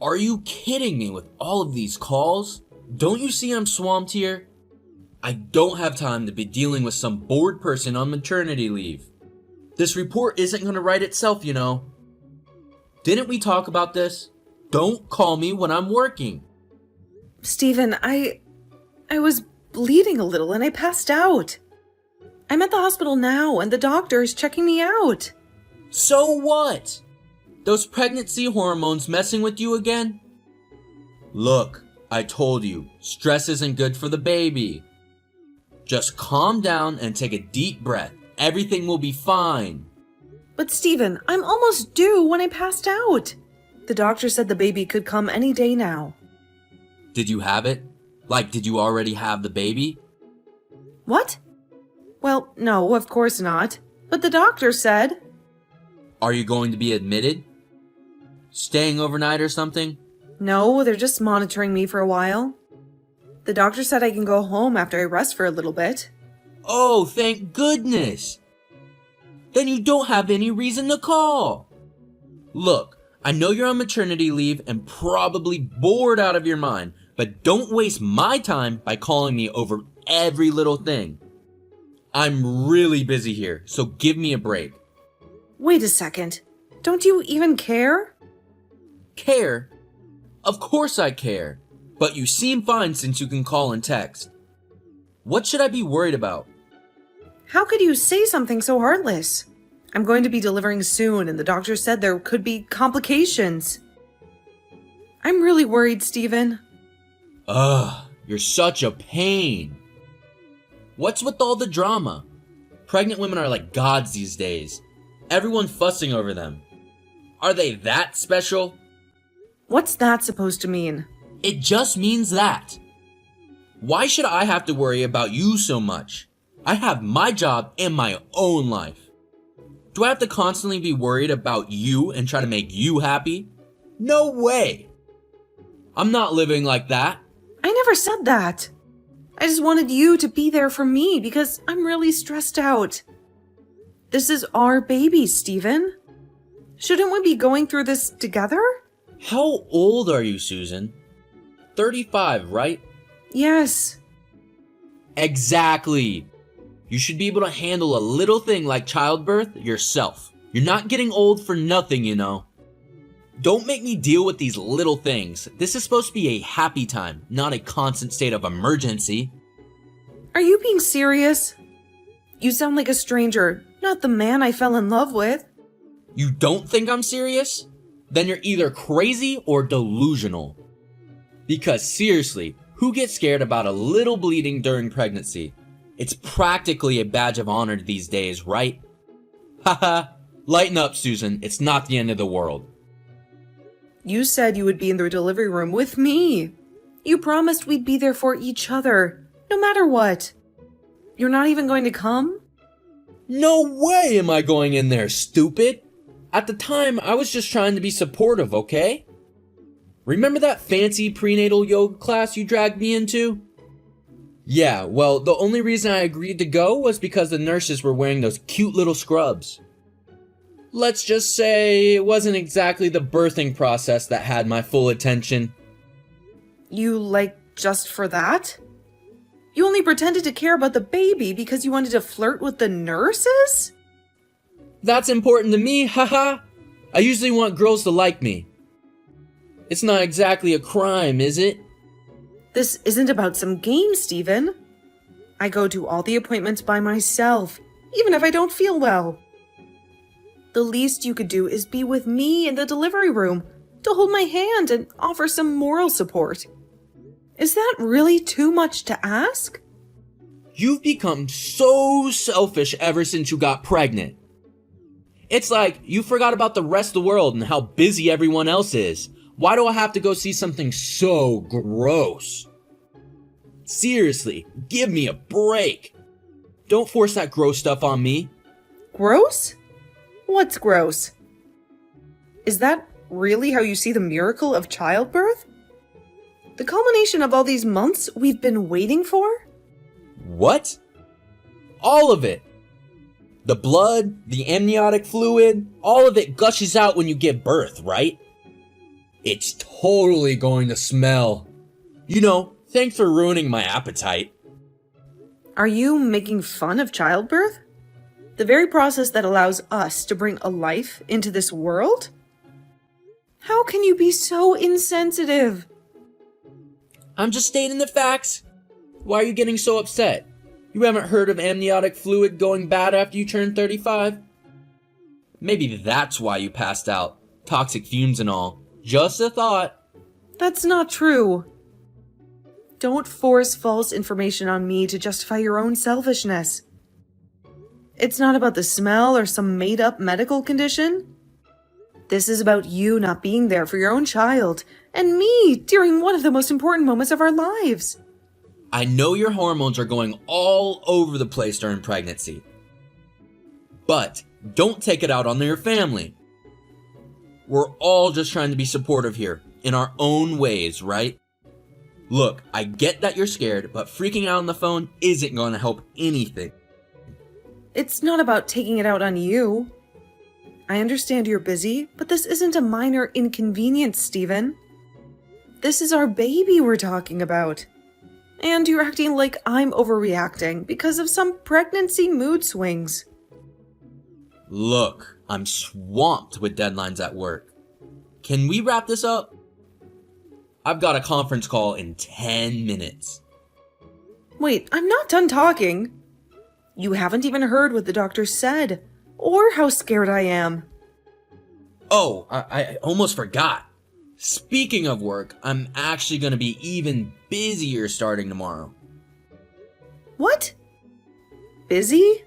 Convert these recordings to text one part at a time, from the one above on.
Are you kidding me with all of these calls? Don't you see I'm swamped here? I don't have time to be dealing with some bored person on maternity leave. This report isn't going to write itself, you know. Didn't we talk about this? Don't call me when I'm working. Stephen, I was bleeding a little and I passed out. I'm at the hospital now and the doctor is checking me out. So what? Those pregnancy hormones messing with you again? Look, I told you, stress isn't good for the baby. Just calm down and take a deep breath. Everything will be fine. But Stephen, I'm almost due when I passed out. The doctor said the baby could come any day now. Did you have it? Like, did you already have the baby? What? Well, no, of course not. But the doctor said... Are you going to be admitted? Staying overnight or something? No, they're just monitoring me for a while. The doctor said I can go home after I rest for a little bit. Oh, thank goodness! Then you don't have any reason to call. Look, I know you're on maternity leave and probably bored out of your mind, but don't waste my time by calling me over every little thing. I'm really busy here, so give me a break. Wait a second. Don't you even care? Care? Of course I care. But you seem fine since you can call and text. What should I be worried about? How could you say something so heartless? I'm going to be delivering soon and the doctor said there could be complications. I'm really worried, Stephen. Ugh, you're such a pain. What's with all the drama? Pregnant women are like gods these days. Everyone fussing over them. Are they that special? What's that supposed to mean? It just means that. Why should I have to worry about you so much? I have my job and my own life. Do I have to constantly be worried about you and try to make you happy? No way. I'm not living like that. I never said that. I just wanted you to be there for me because I'm really stressed out. This is our baby, Stephen. Shouldn't we be going through this together? How old are you, Susan? 35, right? Yes. Exactly. You should be able to handle a little thing like childbirth yourself. You're not getting old for nothing, you know. Don't make me deal with these little things. This is supposed to be a happy time, not a constant state of emergency. Are you being serious? You sound like a stranger, not the man I fell in love with. You don't think I'm serious? Then you're either crazy or delusional. Because seriously, who gets scared about a little bleeding during pregnancy? It's practically a badge of honor these days, right? Haha, lighten up, Susan. It's not the end of the world. You said you would be in the delivery room with me. You promised we'd be there for each other, no matter what. You're not even going to come? No way am I going in there, stupid. At the time, I was just trying to be supportive, okay? Remember that fancy prenatal yoga class you dragged me into? Yeah, well, the only reason I agreed to go was because the nurses were wearing those cute little scrubs. Let's just say it wasn't exactly the birthing process that had my full attention. You, just for that? You only pretended to care about the baby because you wanted to flirt with the nurses? That's important to me, haha. I usually want girls to like me. It's not exactly a crime, is it? This isn't about some game, Stephen. I go to all the appointments by myself, even if I don't feel well. The least you could do is be with me in the delivery room to hold my hand and offer some moral support. Is that really too much to ask? You've become so selfish ever since you got pregnant. It's like you forgot about the rest of the world and how busy everyone else is. Why do I have to go see something so gross? Seriously, give me a break. Don't force that gross stuff on me. Gross? What's gross? Is that really how you see the miracle of childbirth? The culmination of all these months we've been waiting for? What? All of it. The blood, the amniotic fluid, all of it gushes out when you give birth, right? It's totally going to smell. Thanks for ruining my appetite. Are you making fun of childbirth? The very process that allows us to bring a life into this world? How can you be so insensitive? I'm just stating the facts. Why are you getting so upset? You haven't heard of amniotic fluid going bad after you turn 35? Maybe that's why you passed out. Toxic fumes and all. Just a thought. That's not true. Don't force false information on me to justify your own selfishness. It's not about the smell or some made-up medical condition. This is about you not being there for your own child, and me during one of the most important moments of our lives. I know your hormones are going all over the place during pregnancy. But don't take it out on your family. We're all just trying to be supportive here, in our own ways, right? Look, I get that you're scared, but freaking out on the phone isn't going to help anything. It's not about taking it out on you. I understand you're busy, but this isn't a minor inconvenience, Stephen. This is our baby we're talking about. And you're acting like I'm overreacting because of some pregnancy mood swings. Look, I'm swamped with deadlines at work. Can we wrap this up? I've got a conference call in 10 minutes. Wait, I'm not done talking. You haven't even heard what the doctor said, or how scared I am. Oh, I almost forgot. Speaking of work, I'm actually going to be even busier starting tomorrow. What? Busy?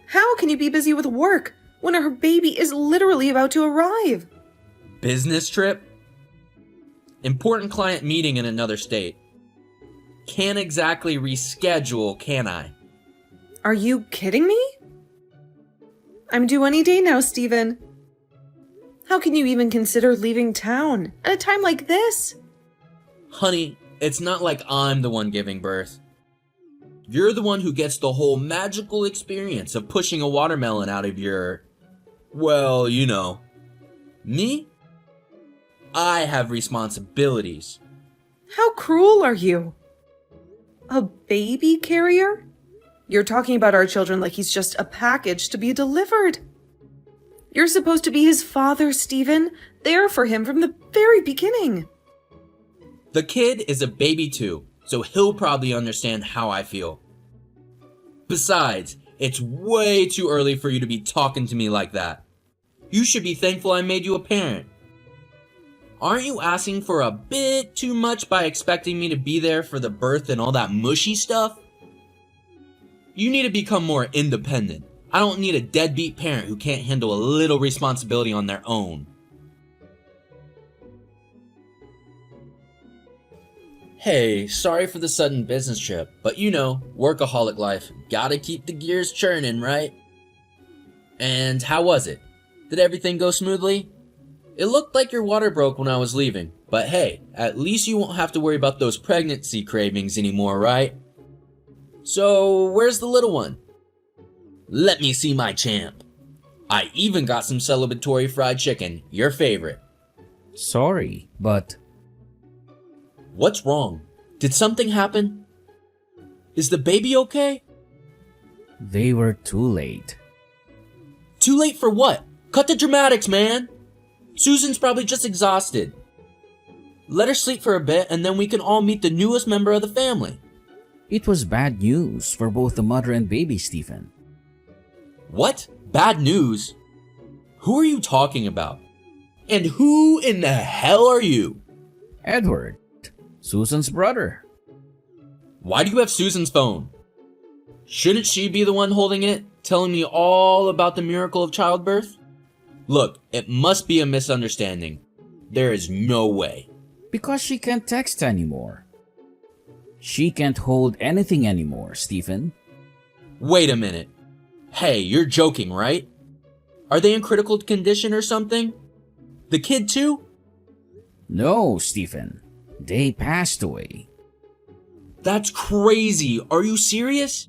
How can you be busy with work when our baby is literally about to arrive? Business trip? Important client meeting in another state. Can't exactly reschedule, can I? Are you kidding me? I'm due any day now, Stephen. How can you even consider leaving town at a time like this? Honey, it's not like I'm the one giving birth. You're the one who gets the whole magical experience of pushing a watermelon out of your... well, you know. Me? I have responsibilities. How cruel are you? A baby carrier? You're talking about our children like he's just a package to be delivered. You're supposed to be his father, Stephen, there for him from the very beginning. The kid is a baby too, so he'll probably understand how I feel. Besides, it's way too early for you to be talking to me like that. You should be thankful I made you a parent. Aren't you asking for a bit too much by expecting me to be there for the birth and all that mushy stuff? You need to become more independent. I don't need a deadbeat parent who can't handle a little responsibility on their own. Hey, sorry for the sudden business trip, but you know, workaholic life. Gotta keep the gears churning, right? And how was it? Did everything go smoothly? It looked like your water broke when I was leaving, but hey, at least you won't have to worry about those pregnancy cravings anymore, right? So, where's the little one? Let me see my champ. I even got some celebratory fried chicken, your favorite. Sorry, but What's wrong? Did something happen? Is the baby okay? they were too late. Too late for what? Cut the dramatics, man! Susan's probably just exhausted. Let her sleep for a bit and then we can all meet the newest member of the family. It was bad news for both the mother and baby, Stephen. What? Bad news? Who are you talking about? And who in the hell are you? Edward, Susan's brother. Why do you have Susan's phone? Shouldn't she be the one holding it, telling me all about the miracle of childbirth? Look, it must be a misunderstanding. There is no way. Because she can't text anymore. She can't hold anything anymore, Stephen. Wait a minute. Hey, you're joking, right? Are they in critical condition or something? The kid too? No, Stephen. They passed away. That's crazy. Are you serious?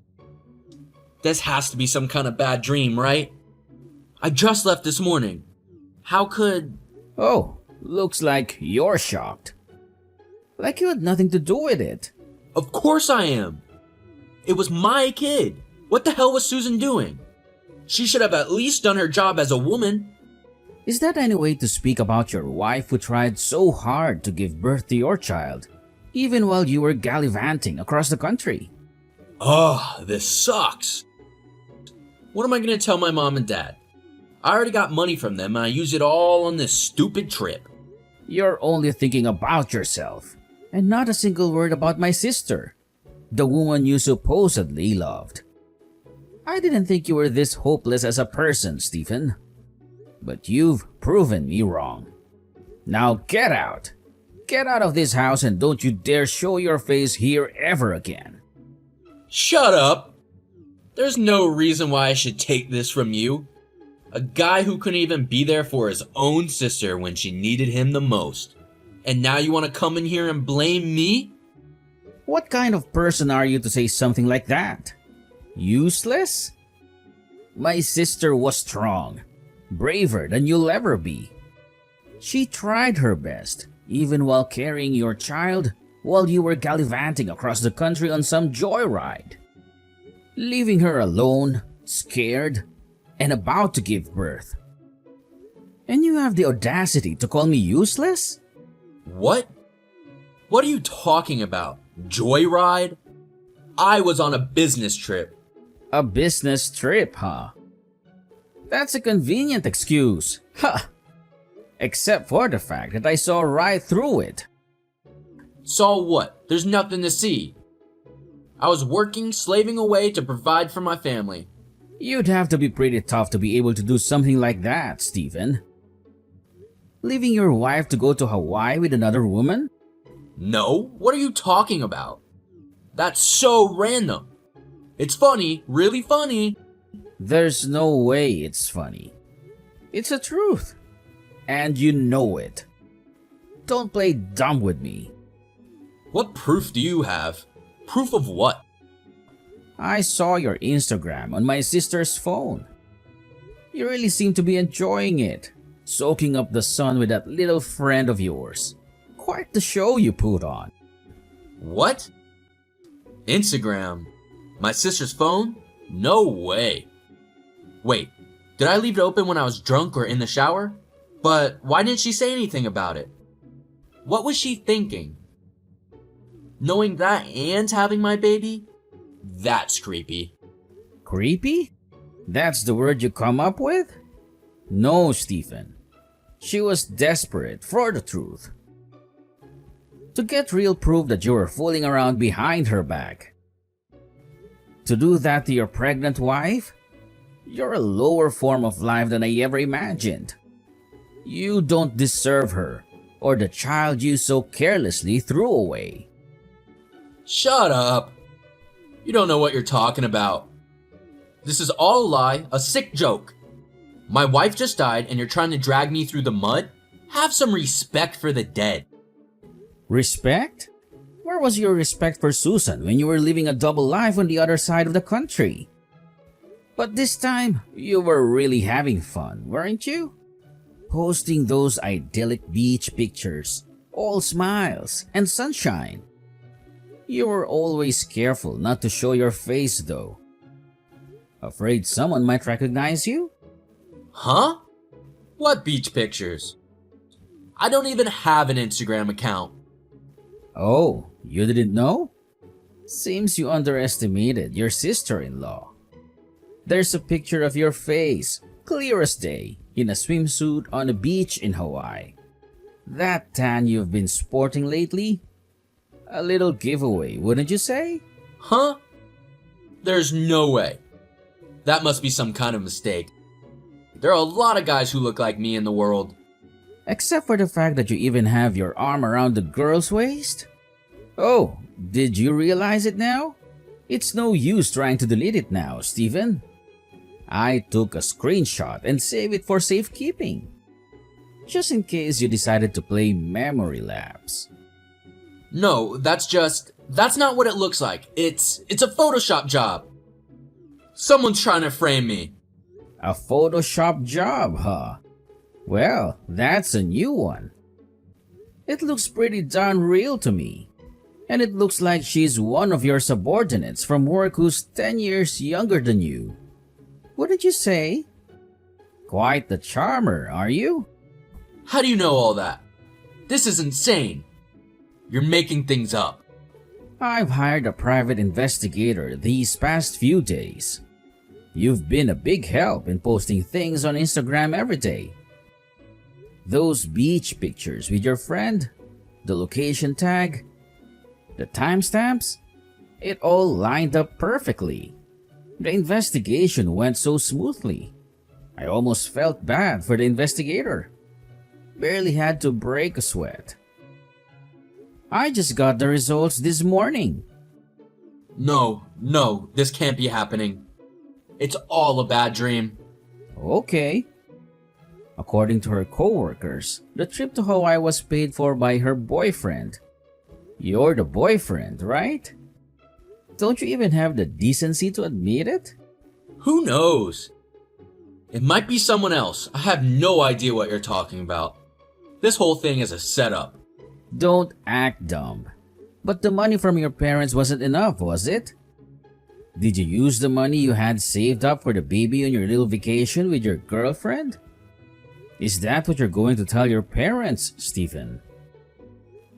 This has to be some kind of bad dream, right? I just left this morning. How could... Oh, Looks like you're shocked. Like you had nothing to do with it. Of course I am. It was my kid. What the hell was Susan doing? She should have at least done her job as a woman. Is that any way to speak about your wife who tried so hard to give birth to your child, even while you were gallivanting across the country? Ugh, this sucks. What am I gonna tell my mom and dad? I already got money from them and I use it all on this stupid trip. You're only thinking about yourself, and not a single word about my sister, the woman you supposedly loved. I didn't think you were this hopeless as a person, Stephen. But you've proven me wrong. Now get out! Get out of this house and don't you dare show your face here ever again. Shut up! There's no reason why I should take this from you. A guy who couldn't even be there for his own sister when she needed him the most. And now you want to come in here and blame me? What kind of person are you to say something like that? Useless? My sister was strong, braver than you'll ever be. She tried her best, even while carrying your child while you were gallivanting across the country on some joyride. Leaving her alone, scared, and about to give birth. And you have the audacity to call me useless? What? What are you talking about? Joyride? I was on a business trip. A business trip, huh? That's a convenient excuse. Ha! Except for the fact that I saw right through it. Saw what? There's nothing to see. I was working, slaving away to provide for my family. You'd have to be pretty tough to be able to do something like that, Stephen. Leaving your wife to go to Hawaii with another woman? No, what are you talking about? That's so random. It's funny, really funny. There's no way it's funny. It's the truth. And you know it. Don't play dumb with me. What proof do you have? Proof of what? I saw your Instagram on my sister's phone. You really seem to be enjoying it, soaking up the sun with that little friend of yours. Quite the show you put on. What? Instagram? My sister's phone? No way. Wait, did I leave it open when I was drunk or in the shower? But why didn't she say anything about it? What was she thinking? Knowing that and having my baby? That's creepy. Creepy? That's the word you come up with? No, Stephen. She was desperate for the truth. To get real proof that you were fooling around behind her back. To do that to your pregnant wife? You're a lower form of life than I ever imagined. You don't deserve her, or the child you so carelessly threw away. Shut up. You don't know what you're talking about. This is all a lie, a sick joke. My wife just died and you're trying to drag me through the mud? Have some respect for the dead. Respect? Where was your respect for Susan when you were living a double life on the other side of the country? But this time, you were really having fun, weren't you? Posting those idyllic beach pictures, all smiles and sunshine. You were always careful not to show your face though. Afraid someone might recognize you? Huh? What beach pictures? I don't even have an Instagram account. Oh, you didn't know? Seems you underestimated your sister-in-law. There's a picture of your face, clear as day, in a swimsuit on a beach in Hawaii. That tan you've been sporting lately? A little giveaway, wouldn't you say? Huh? There's no way. That must be some kind of mistake. There are a lot of guys who look like me in the world. Except for the fact that you even have your arm around the girl's waist? Oh, did you realize it now? It's no use trying to delete it now, Stephen. I took a screenshot and saved it for safekeeping. Just in case you decided to play memory lapse. No, that's not what it looks like. It's a Photoshop job. Someone's trying to frame me. A Photoshop job, huh? Well, that's a new one. It looks pretty darn real to me. And it looks like she's one of your subordinates from work who's 10 years younger than you. What did you say? Quite the charmer, are you? How do you know all that? This is insane. You're making things up. I've hired a private investigator these past few days. You've been a big help in posting things on Instagram every day. Those beach pictures with your friend, the location tag, the timestamps, it all lined up perfectly. The investigation went so smoothly. I almost felt bad for the investigator. Barely had to break a sweat. I just got the results this morning. No, this can't be happening. It's all a bad dream. Okay. According to her coworkers, the trip to Hawaii was paid for by her boyfriend. You're the boyfriend, right? Don't you even have the decency to admit it? Who knows? It might be someone else. I have no idea what you're talking about. This whole thing is a setup. Don't act dumb. But the money from your parents wasn't enough, was it? Did you use the money you had saved up for the baby on your little vacation with your girlfriend? Is that what you're going to tell your parents, Stephen?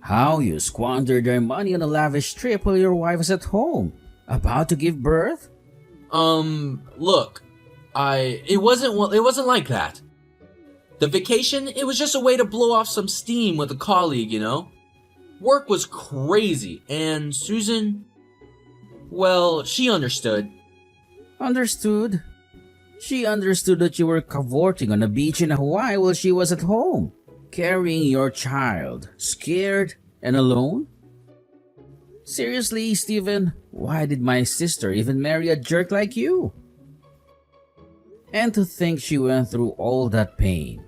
How you squandered their money on a lavish trip while your wife was at home, about to give birth? Look, it wasn't like that. The vacation, it was just a way to blow off some steam with a colleague, you know? Work was crazy, and Susan, well, she understood. Understood? She understood that you were cavorting on a beach in Hawaii while she was at home, carrying your child, scared and alone? Seriously, Stephen, why did my sister even marry a jerk like you? And to think she went through all that pain,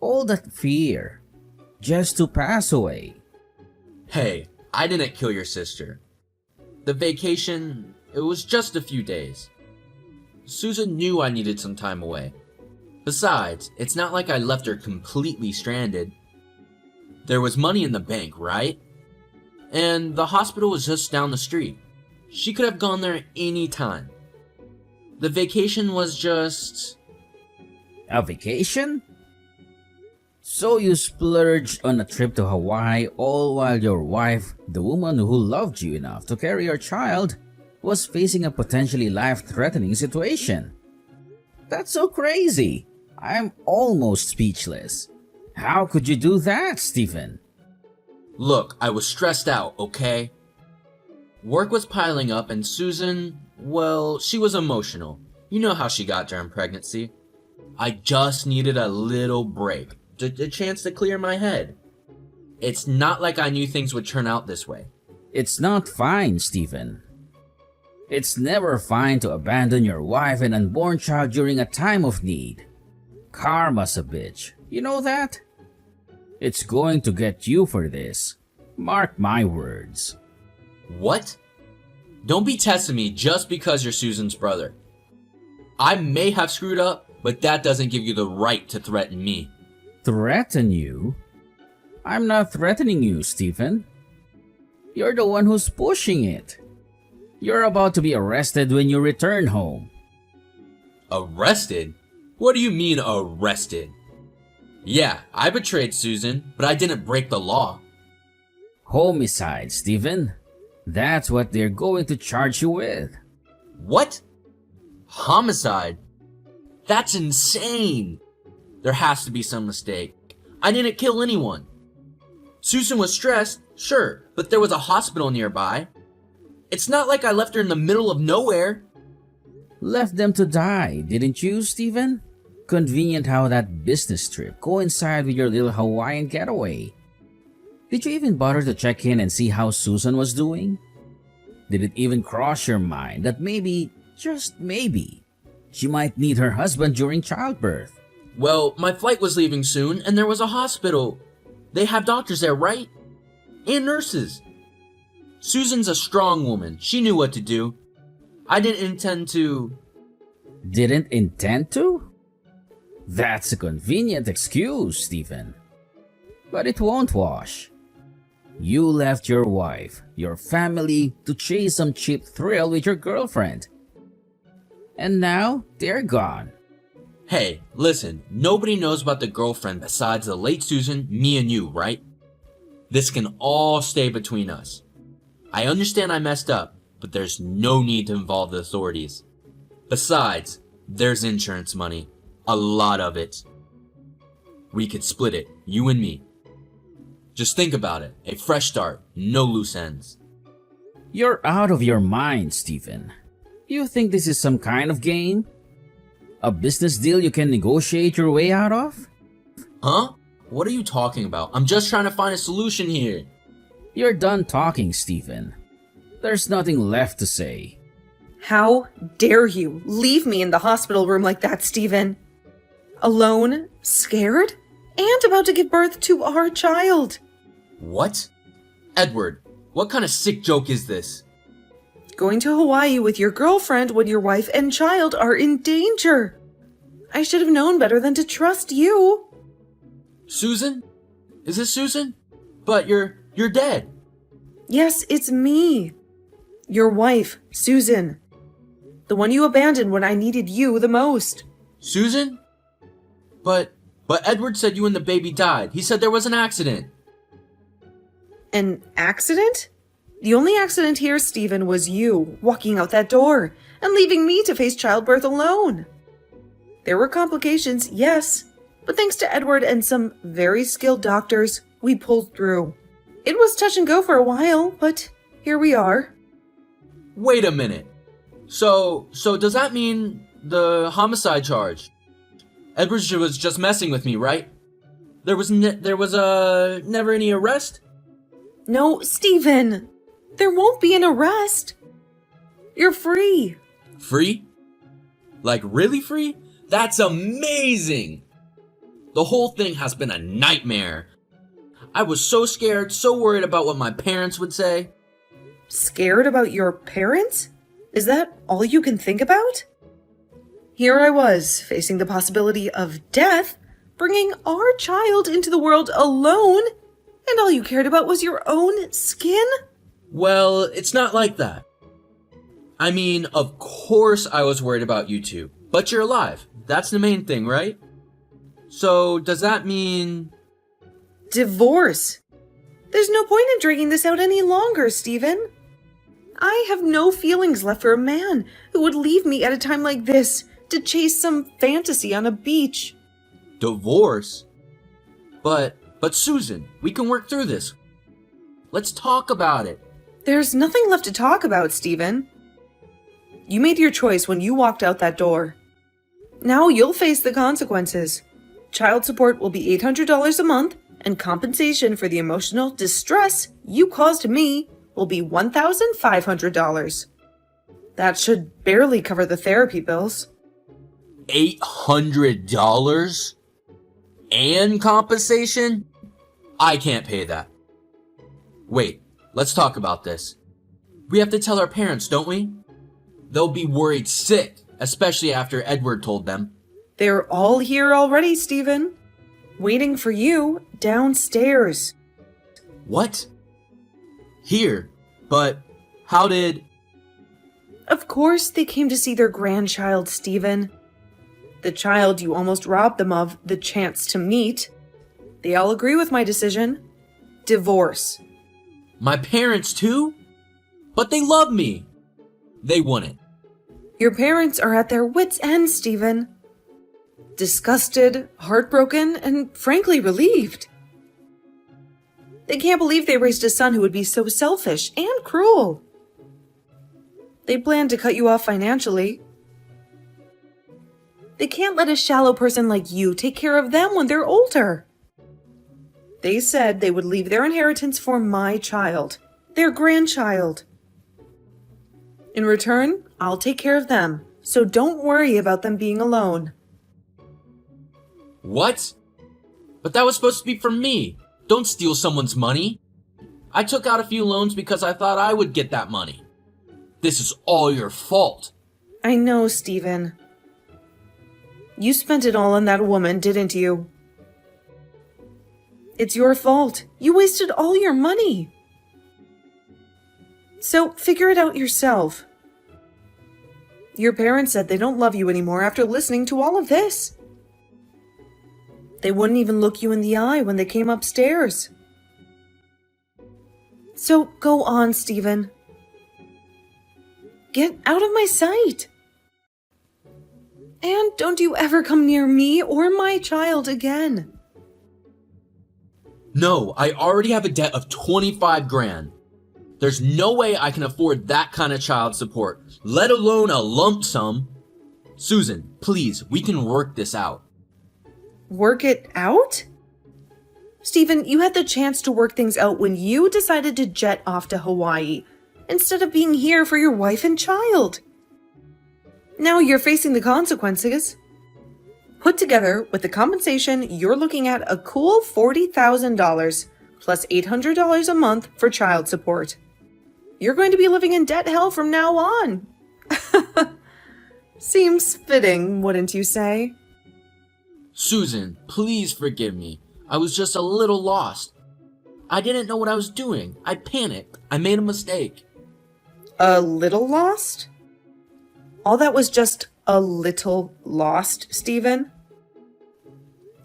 all that fear, just to pass away. Hey, I didn't kill your sister. The vacation, it was just a few days. Susan knew I needed some time away. Besides, it's not like I left her completely stranded. There was money in the bank, right? And the hospital was just down the street. She could have gone there any time. The vacation was just... A vacation? So you splurged on a trip to Hawaii all while your wife, the woman who loved you enough to carry your child, was facing a potentially life-threatening situation. That's so crazy. I'm almost speechless. How could you do that, Stephen? Look, I was stressed out, okay? Work was piling up and Susan, well, she was emotional. You know how she got during pregnancy. I just needed a little break, a chance to clear my head. It's not like I knew things would turn out this way. It's not fine, Stephen. It's never fine to abandon your wife and unborn child during a time of need. Karma's a bitch. You know that? It's going to get you for this. Mark my words. What? Don't be testing me just because you're Susan's brother. I may have screwed up, but that doesn't give you the right to threaten me. Threaten you? I'm not threatening you, Stephen. You're the one who's pushing it. You're about to be arrested when you return home. Arrested? What do you mean arrested? Yeah, I betrayed Susan, but I didn't break the law. Homicide, Stephen. That's what they're going to charge you with. What? Homicide? That's insane! There has to be some mistake. I didn't kill anyone. Susan was stressed, sure, but there was a hospital nearby. It's not like I left her in the middle of nowhere. Left them to die, didn't you, Stephen? Convenient how that business trip coincided with your little Hawaiian getaway. Did you even bother to check in and see how Susan was doing? Did it even cross your mind that maybe, just maybe, she might need her husband during childbirth? Well, my flight was leaving soon and there was a hospital. They have doctors there, right? And nurses. Susan's a strong woman. She knew what to do. I didn't intend to... Didn't intend to? That's a convenient excuse, Stephen. but it won't wash. You left your wife, your family, to chase some cheap thrill with your girlfriend. And now, they're gone. Hey, listen, nobody knows about the girlfriend besides the late Susan, me and you, right? This can all stay between us. I understand I messed up, but there's no need to involve the authorities. Besides, there's insurance money. A lot of it. We could split it, you and me. Just think about it. A fresh start, no loose ends. You're out of your mind, Stephen. You think this is some kind of game? A business deal you can negotiate your way out of? Huh? What are you talking about? I'm just trying to find a solution here. You're done talking, Stephen. There's nothing left to say. How dare you leave me in the hospital room like that, Stephen? Alone, scared, and about to give birth to our child. What? Edward, what kind of sick joke is this? Going to Hawaii with your girlfriend when your wife and child are in danger. I should have known better than to trust you. Susan? Is this Susan? But you're dead. Yes, it's me. Your wife, Susan. The one you abandoned when I needed you the most. Susan? But Edward said you and the baby died. He said there was an accident. An accident? The only accident here, Stephen, was you walking out that door and leaving me to face childbirth alone. There were complications, yes, but thanks to Edward and some very skilled doctors, we pulled through. It was touch and go for a while, but here we are. Wait a minute. So does that mean the homicide charge? Edward was just messing with me, right? There was never any arrest? No, Stephen. There won't be an arrest. You're free. Free? Like really free? That's amazing! The whole thing has been a nightmare. I was so scared, so worried about what my parents would say. Scared about your parents? Is that all you can think about? Here I was, facing the possibility of death, bringing our child into the world alone, and all you cared about was your own skin? Well, it's not like that. I mean, of course I was worried about you two, but you're alive. That's the main thing, right? So, does that mean... Divorce. There's no point in dragging this out any longer, Stephen. I have no feelings left for a man who would leave me at a time like this to chase some fantasy on a beach. Divorce? But Susan, we can work through this. Let's talk about it. There's nothing left to talk about, Stephen. You made your choice when you walked out that door. Now you'll face the consequences. Child support will be $800 a month, and compensation for the emotional distress you caused me will be $1,500. That should barely cover the therapy bills. $800? And compensation? I can't pay that. Wait, let's talk about this. We have to tell our parents, don't we? They'll be worried sick, especially after Edward told them. They're all here already, Stephen. Waiting for you downstairs. What? Here? But how did... Of course they came to see their grandchild, Stephen. The child you almost robbed them of the chance to meet. They all agree with my decision. Divorce. My parents too? But they love me. They wouldn't. Your parents are at their wits' end, Stephen. Disgusted, heartbroken, and frankly relieved. They can't believe they raised a son who would be so selfish and cruel. They plan to cut you off financially. They can't let a shallow person like you take care of them when they're older. They said they would leave their inheritance for my child, their grandchild. In return, I'll take care of them, so don't worry about them being alone. What? But that was supposed to be for me. Don't steal someone's money. I took out a few loans because I thought I would get that money. This is all your fault. I know, Stephen. You spent it all on that woman, didn't you? It's your fault. You wasted all your money. So figure it out yourself. Your parents said they don't love you anymore after listening to all of this. They wouldn't even look you in the eye when they came upstairs. So go on, Stephen. Get out of my sight. And don't you ever come near me or my child again. No, I already have a debt of 25 grand. There's no way I can afford that kind of child support, let alone a lump sum. Susan, please, we can work this out. Work it out? Stephen, you had the chance to work things out when you decided to jet off to Hawaii, instead of being here for your wife and child. Now you're facing the consequences. Put together with the compensation, you're looking at a cool $40,000 plus $800 a month for child support. You're going to be living in debt hell from now on. Seems fitting, wouldn't you say? Susan, please forgive me. I was just a little lost. I didn't know what I was doing. I panicked. I made a mistake. A little lost? All that was just a little lost, Stephen?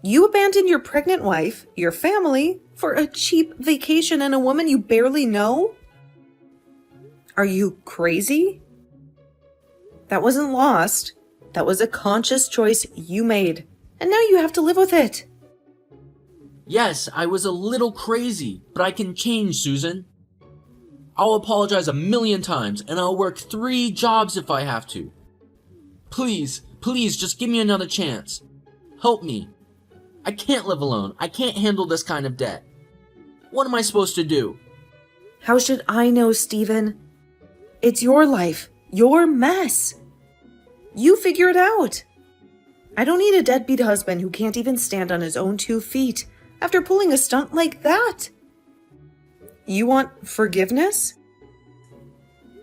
You abandoned your pregnant wife, your family, for a cheap vacation and a woman you barely know? Are you crazy? That wasn't lost. That was a conscious choice you made, and now you have to live with it. Yes, I was a little crazy, but I can change, Susan. I'll apologize a million times, and I'll work 3 jobs if I have to. Please, please, just give me another chance. Help me. I can't live alone. I can't handle this kind of debt. What am I supposed to do? How should I know, Stephen? It's your life, your mess. You figure it out. I don't need a deadbeat husband who can't even stand on his own 2 feet after pulling a stunt like that. You want forgiveness?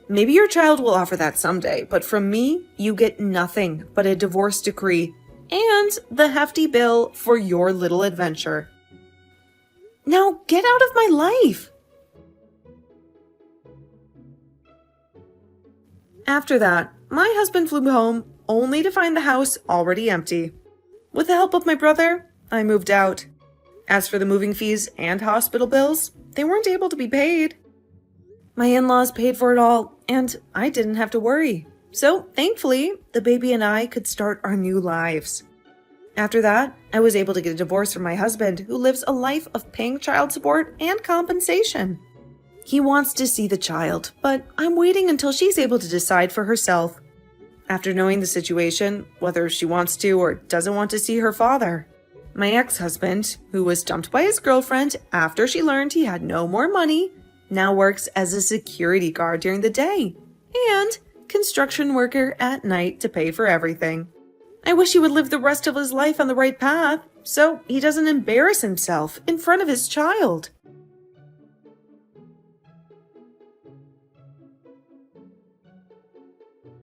Maybe your child will offer that someday, but from me, you get nothing but a divorce decree and the hefty bill for your little adventure. Now get out of my life! After that, my husband flew home only to find the house already empty. With the help of my brother, I moved out. As for the moving fees and hospital bills, they weren't able to be paid. My in-laws paid for it all, and I didn't have to worry. So, thankfully, the baby and I could start our new lives. After that, I was able to get a divorce from my husband, who lives a life of paying child support and compensation. He wants to see the child, but I'm waiting until she's able to decide for herself. After knowing the situation, whether she wants to or doesn't want to see her father. My ex-husband, who was dumped by his girlfriend after she learned he had no more money, now works as a security guard during the day and construction worker at night to pay for everything. I wish he would live the rest of his life on the right path so he doesn't embarrass himself in front of his child.